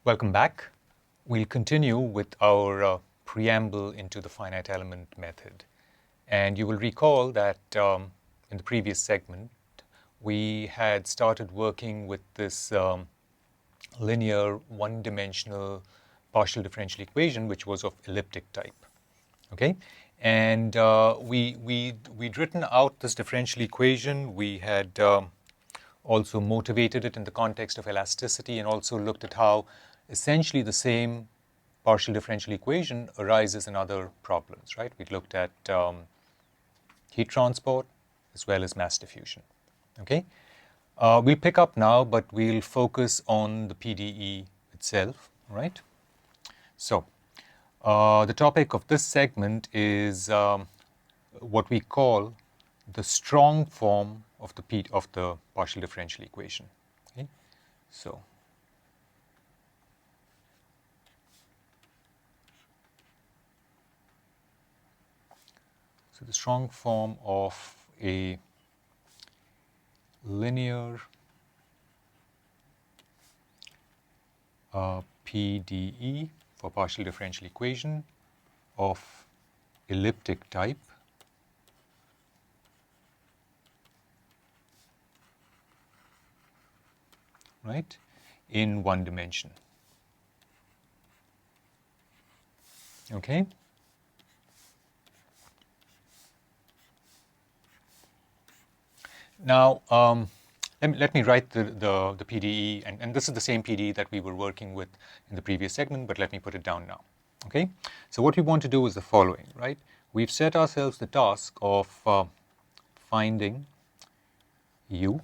Welcome back. We'll continue with our preamble into the finite element method. And you will recall that in the previous segment, we had started working with this linear one-dimensional partial differential equation, which was of elliptic type. Okay, and we'd written out this differential equation. We had also motivated it in the context of elasticity and also looked at how essentially the same partial differential equation arises in other problems, right? We looked at heat transport as well as mass diffusion, okay? We'll pick up now, but we'll focus on the PDE itself, right? So, the topic of this segment is what we call the strong form of the partial differential equation. Okay? So the strong form of a linear PDE for partial differential equation of elliptic type right, in one dimension. Okay? Now, let me write the PDE, and this is the same PDE that we were working with in the previous segment, but let me put it down now. Okay? So what we want to do is the following, right? We've set ourselves the task of finding u,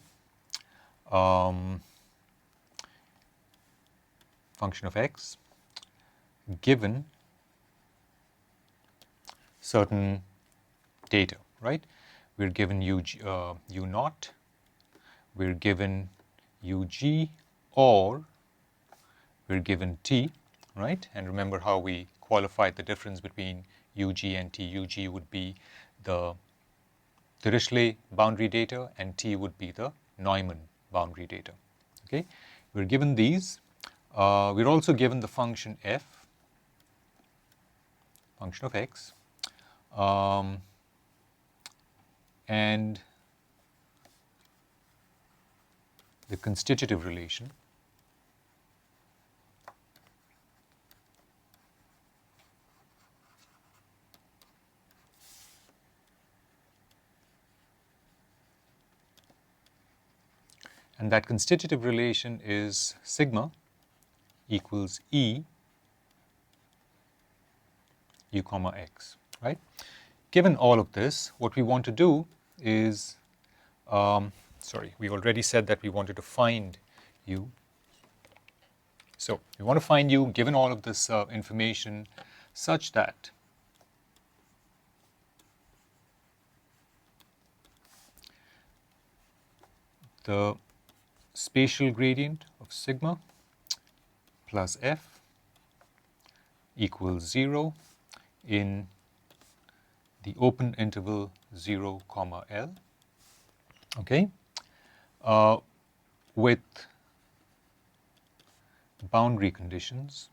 function of x, given certain data, right? We're given u naught, we're given ug, or we're given t, right? And remember how we qualified the difference between ug and t. Ug would be the Dirichlet boundary data, and t would be the Neumann boundary data. Okay, we're given these. We're also given the function f, function of x, and the constitutive relation and that constitutive relation is sigma equals e u comma x, right? Given all of this, what we want to do is, we already said that we wanted to find u. So we want to find u given all of this information such that the spatial gradient of sigma plus f equals 0 in the open interval 0, L, okay, with boundary conditions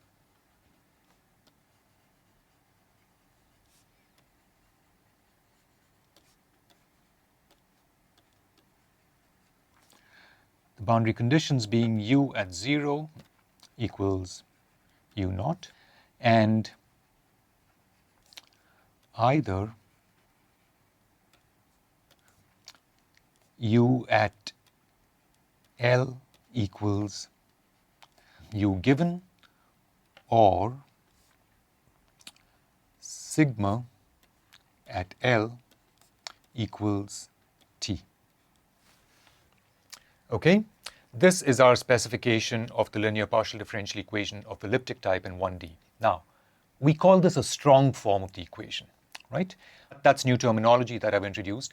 the boundary conditions being u at 0 equals u naught, and either u at L equals u given, or sigma at L equals t. Okay, this is our specification of the linear partial differential equation of elliptic type in 1D. Now, we call this a strong form of the equation, right? That's new terminology that I've introduced.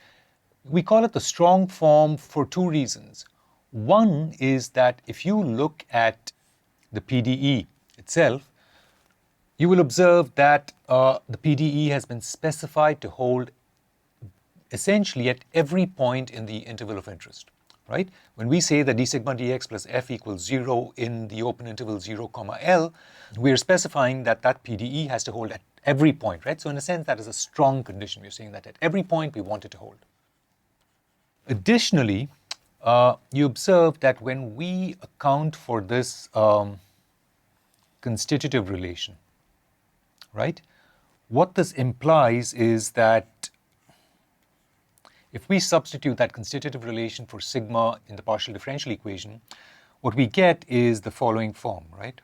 We call it the strong form for two reasons. One is that if you look at the PDE itself, you will observe that the PDE has been specified to hold essentially at every point in the interval of interest, right? When we say that d sigma dx plus f equals 0 in the open interval 0, comma L, we're specifying that that PDE has to hold at every point, right? So in a sense, that is a strong condition. We're saying that at every point we want it to hold. Additionally, you observe that when we account for this constitutive relation, right, what this implies is that if we substitute that constitutive relation for sigma in the partial differential equation, what we get is the following form, right?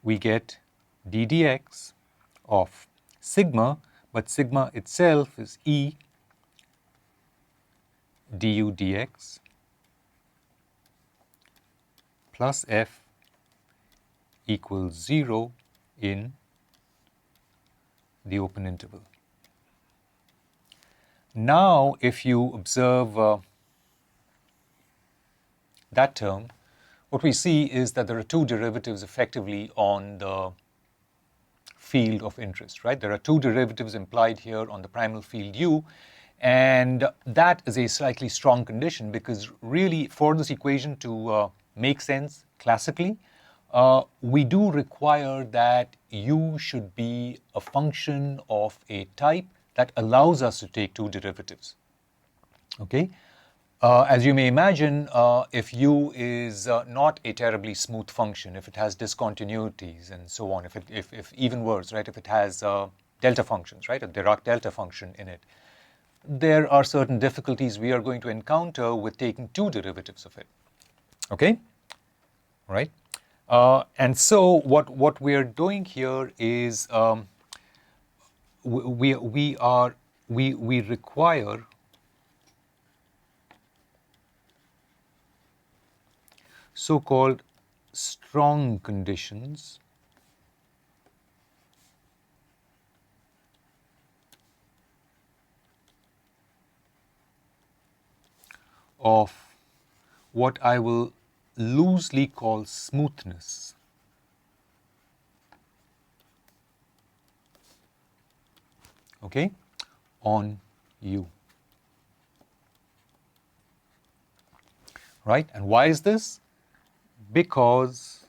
We get d dx of sigma, but sigma itself is E du dx plus f equals 0 in the open interval. Now, if you observe that term, what we see is that there are two derivatives effectively on the field of interest, right? There are two derivatives implied here on the primal field U, and that is a slightly strong condition because really for this equation to make sense classically, we do require that U should be a function of a type that allows us to take two derivatives, okay? As you may imagine, if U is not a terribly smooth function, if it has discontinuities and so on, if even worse, right, if it has delta functions, right, a Dirac delta function in it, there are certain difficulties we are going to encounter with taking two derivatives of it, okay? All right? And so what we are doing here is we require so-called strong conditions of what I will loosely call smoothness. Okay, on U. Right, and why is this? Because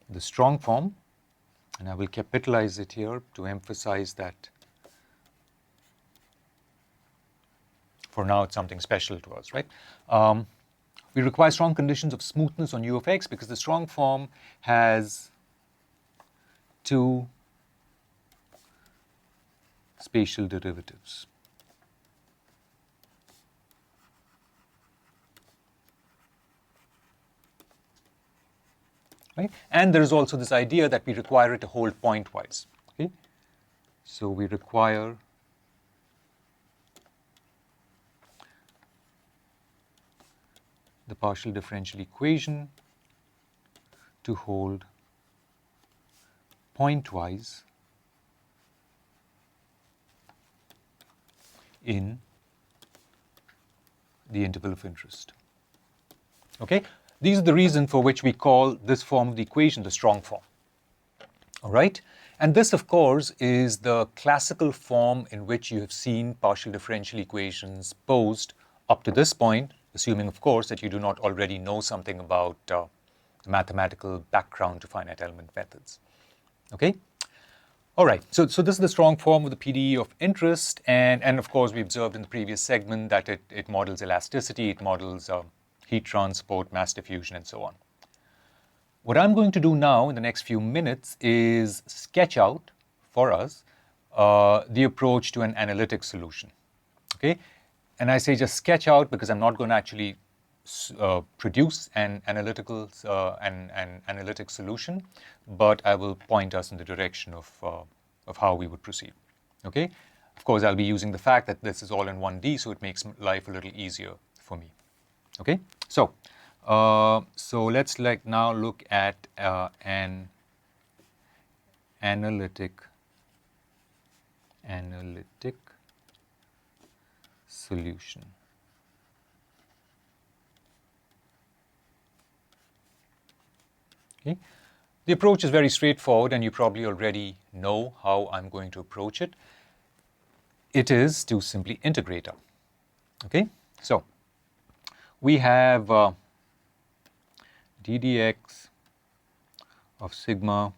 the strong form, and I will capitalize it here to emphasize that for now it's something special to us, right? We require strong conditions of smoothness on U of x because the strong form has two spatial derivatives. Right? And there is also this idea that we require it to hold pointwise. Okay? So we require the partial differential equation to hold pointwise in the interval of interest. Okay? These are the reason for which we call this form of the equation the strong form. All right? And this, of course, is the classical form in which you have seen partial differential equations posed up to this point, assuming, of course, that you do not already know something about the mathematical background to finite element methods. Okay? All right, so this is the strong form of the PDE of interest, and of course we observed in the previous segment that it models elasticity, it models heat transport, mass diffusion, and so on. What I'm going to do now in the next few minutes is sketch out for us the approach to an analytic solution. Okay, and I say just sketch out because I'm not going to actually produce an analytic solution, but I will point us in the direction of how we would proceed. Okay, of course I'll be using the fact that this is all in 1D, so it makes life a little easier for me. Okay, so let's now look at an analytic solution. Okay. The approach is very straightforward, and you probably already know how I'm going to approach it. it is to simply integrate up. Okay, so we have d dx of sigma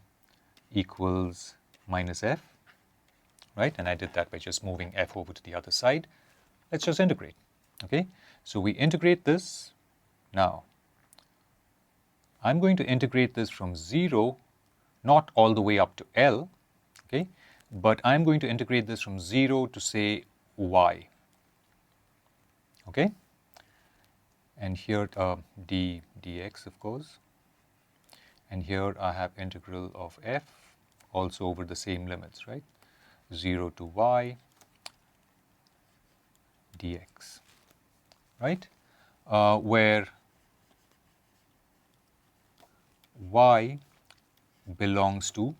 equals minus f, right? And I did that by just moving f over to the other side. Let's just integrate. Okay, so we integrate this. Now I'm going to integrate this from 0, not all the way up to L, okay, but I'm going to integrate this from 0 to say y, okay, and here d dx, of course, and here I have integral of f also over the same limits, right, 0 to y dx, right, where y belongs to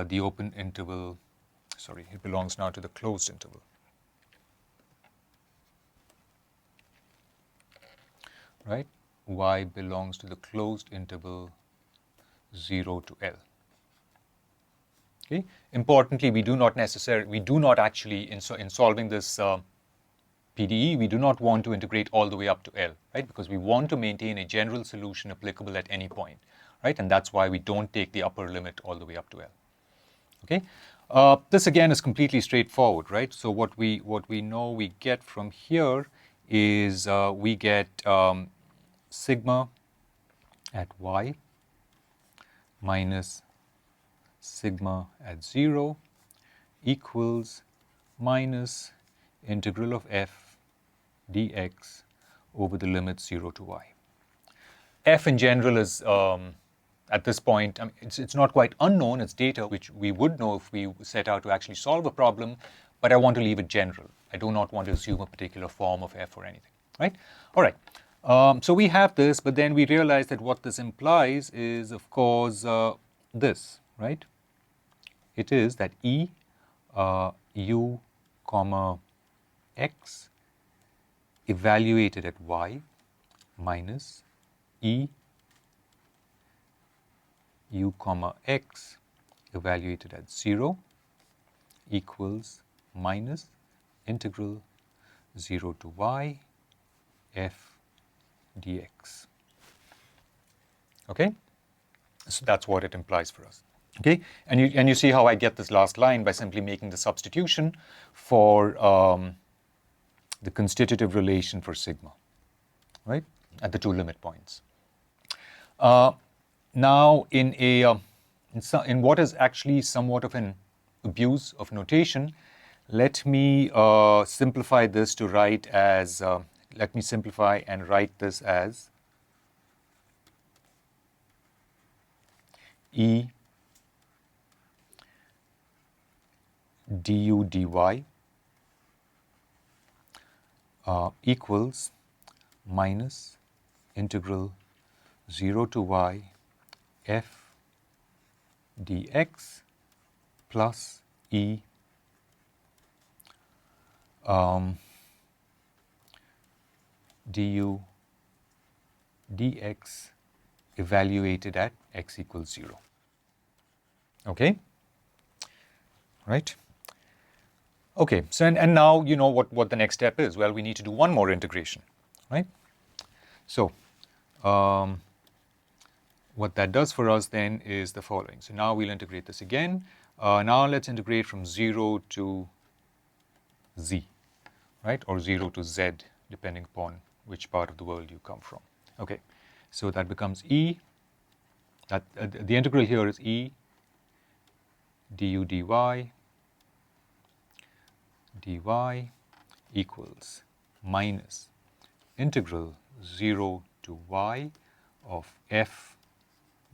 the open interval, sorry, it belongs now to the closed interval. Right, y belongs to the closed interval 0 to L. Okay. Importantly, we do not actually, in solving this PDE, we do not want to integrate all the way up to L, right? Because we want to maintain a general solution applicable at any point, right? And that's why we don't take the upper limit all the way up to L. Okay. This again is completely straightforward, right? So what we know we get from here is we get sigma at y minus sigma at 0 equals minus integral of f dx over the limit 0 to y. F in general is, at this point, it's not quite unknown. It's data which we would know if we set out to actually solve a problem, but I want to leave it general. I do not want to assume a particular form of f or anything, right? All right. So we have this, but then we realize that what this implies is, of course, this, right? It is that E u comma x evaluated at y minus E u comma x evaluated at 0 equals minus integral 0 to y f dx. Okay, so that's what it implies for us. Okay, and you see how I get this last line by simply making the substitution for the constitutive relation for sigma, right, at the two limit points. Now, in what is actually somewhat of an abuse of notation, let me simplify this to write as. Let me simplify and write this as E du dy equals minus integral 0 to y f dx plus E du dx evaluated at x equals 0. Okay, right? Okay, so and now you know what the next step is. Well, we need to do one more integration, right? So what that does for us then is the following. So now we'll integrate this again. Now let's integrate from 0 to z, right, or 0 to z, depending upon which part of the world you come from. Okay, so that becomes E, that the integral here is E du dy equals minus integral 0 to y of f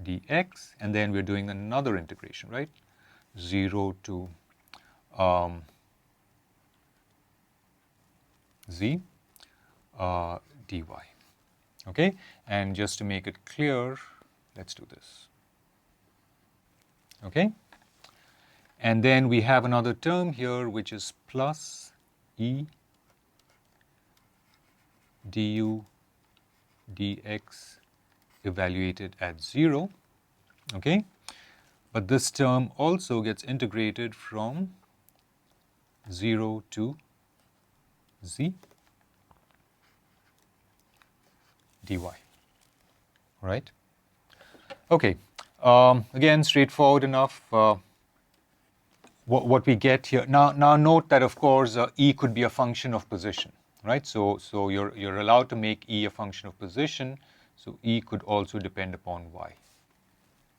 dx, and then we're doing another integration, right, 0 to z dy. Okay, and just to make it clear, let's do this. Okay, and then we have another term here which is plus E du dx evaluated at 0. Okay, but this term also gets integrated from 0 to z dy, right? Okay, again, straightforward enough. What we get here, now note that, of course, E could be a function of position, right? So you're allowed to make E a function of position, so E could also depend upon Y,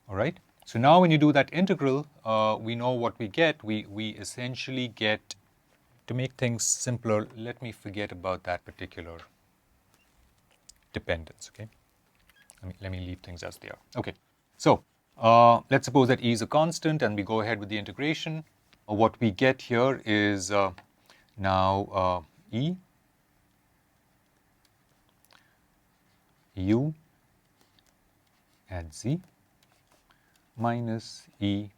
all right? So now when you do that integral, we know what we get. We essentially get, to make things simpler, let me forget about that particular dependence, okay? Let me leave things as they are. Okay, so let's suppose that E is a constant and we go ahead with the integration. What we get here is now E u at z minus E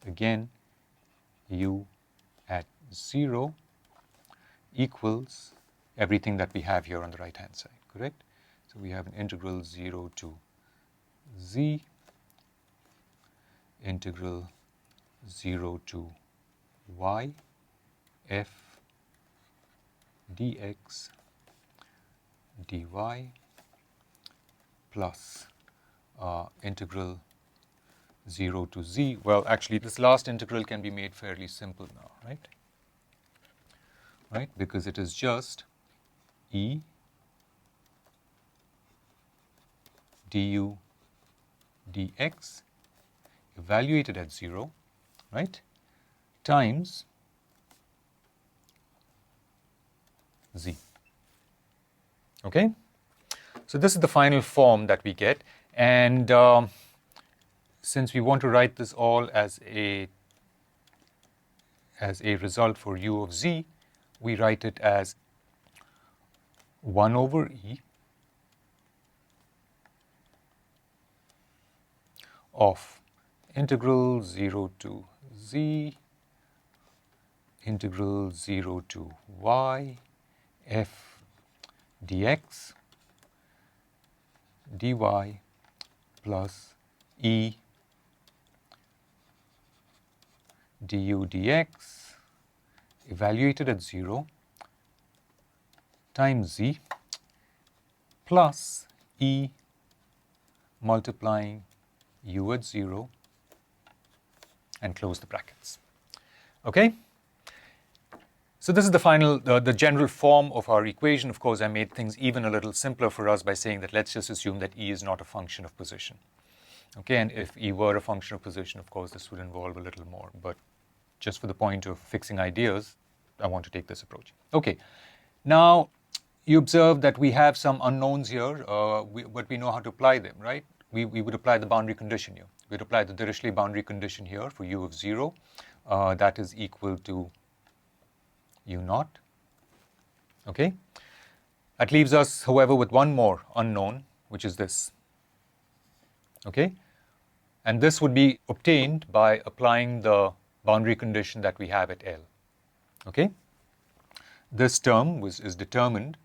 again u at 0 equals everything that we have here on the right hand side, correct? So we have an integral 0 to z, integral 0 to y f dx dy plus integral 0 to z. Well, actually, this last integral can be made fairly simple now, right? Right, because it is just E du dx evaluated at 0, right, times z. Okay? So this is the final form that we get, and since we want to write this all as a result for u of z, we write it as 1 over E of integral 0 to z, integral 0 to y f dx dy plus E du dx evaluated at 0 times z plus E multiplying u at 0 and close the brackets. Okay? So this is the final, the general form of our equation. Of course, I made things even a little simpler for us by saying that let's just assume that E is not a function of position. Okay, and if E were a function of position, of course, this would involve a little more. But just for the point of fixing ideas, I want to take this approach. Okay, now you observe that we have some unknowns here, but we know how to apply them, right? We would apply the boundary condition here. We'd apply the Dirichlet boundary condition here for u of 0. That is equal to u naught. Okay? That leaves us, however, with one more unknown, which is this. Okay? And this would be obtained by applying the boundary condition that we have at L. Okay? This term is determined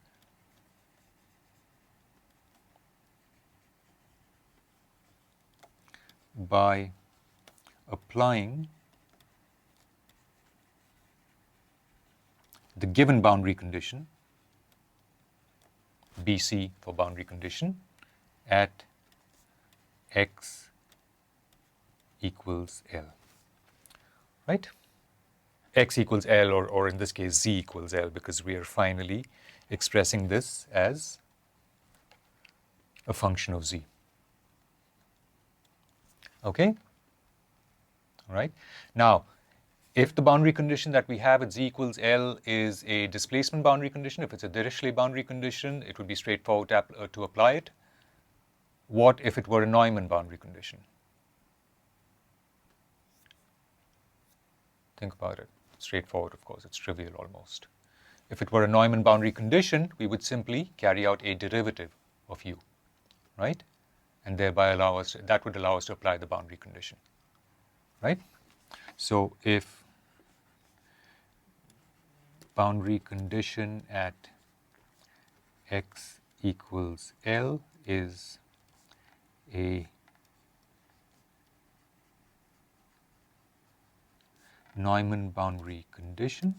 by applying the given boundary condition, BC for boundary condition, at x equals L, right? X equals L, or in this case, z equals L, because we are finally expressing this as a function of z. Okay? All right. Now, if the boundary condition that we have at z equals L is a displacement boundary condition, if it's a Dirichlet boundary condition, it would be straightforward to apply it. What if it were a Neumann boundary condition? Think about it. Straightforward, of course. It's trivial almost. If it were a Neumann boundary condition, we would simply carry out a derivative of u, right? And thereby that would allow us to apply the boundary condition, right? So if boundary condition at x equals L is a Neumann boundary condition,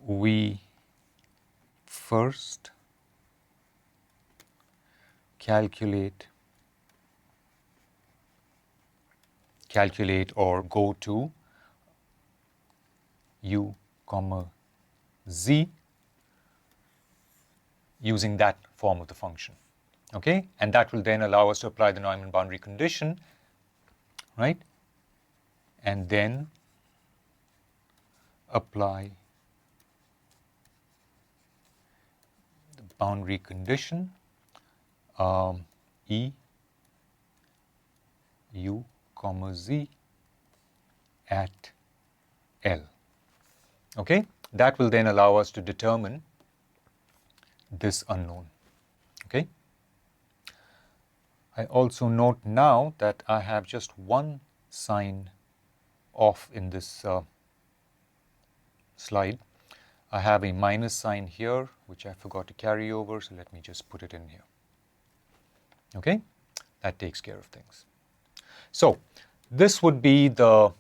we first calculate or go to u comma z using that form of the function, okay? And that will then allow us to apply the Neumann boundary condition, right? And then apply the boundary condition E u comma z at L, okay? That will then allow us to determine this unknown, okay? I also note now that I have just one sign off in this slide. I have a minus sign here, which I forgot to carry over, so let me just put it in here, okay? That takes care of things. So this would be the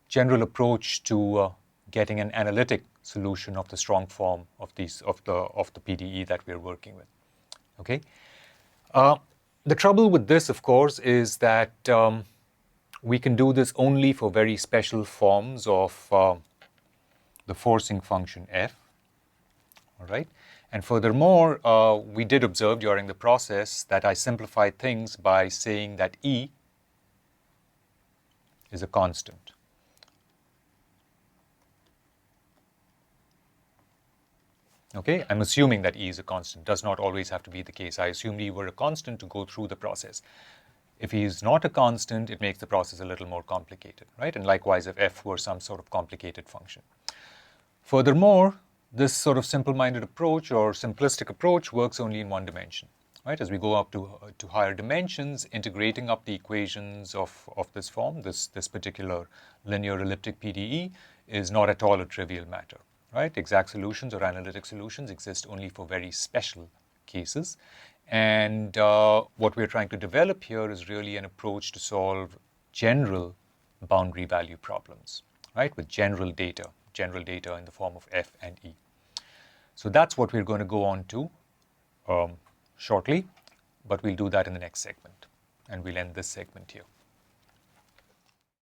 general approach to getting an analytic solution of the strong form of the PDE that we're working with, okay? The trouble with this, of course, is that we can do this only for very special forms of the forcing function f, all right? And furthermore, we did observe during the process that I simplified things by saying that E is a constant. Okay, I'm assuming that E is a constant. Does not always have to be the case. I assumed E were a constant to go through the process. If E is not a constant, it makes the process a little more complicated, right? And likewise, if F were some sort of complicated function. Furthermore, this sort of simple-minded approach or simplistic approach works only in one dimension, right? As we go up to higher dimensions, integrating up the equations of this form, this particular linear elliptic PDE, is not at all a trivial matter. Right? Exact solutions or analytic solutions exist only for very special cases. And what we're trying to develop here is really an approach to solve general boundary value problems, right? With general data in the form of F and E. So that's what we're going to go on to shortly, but we'll do that in the next segment. And we'll end this segment here.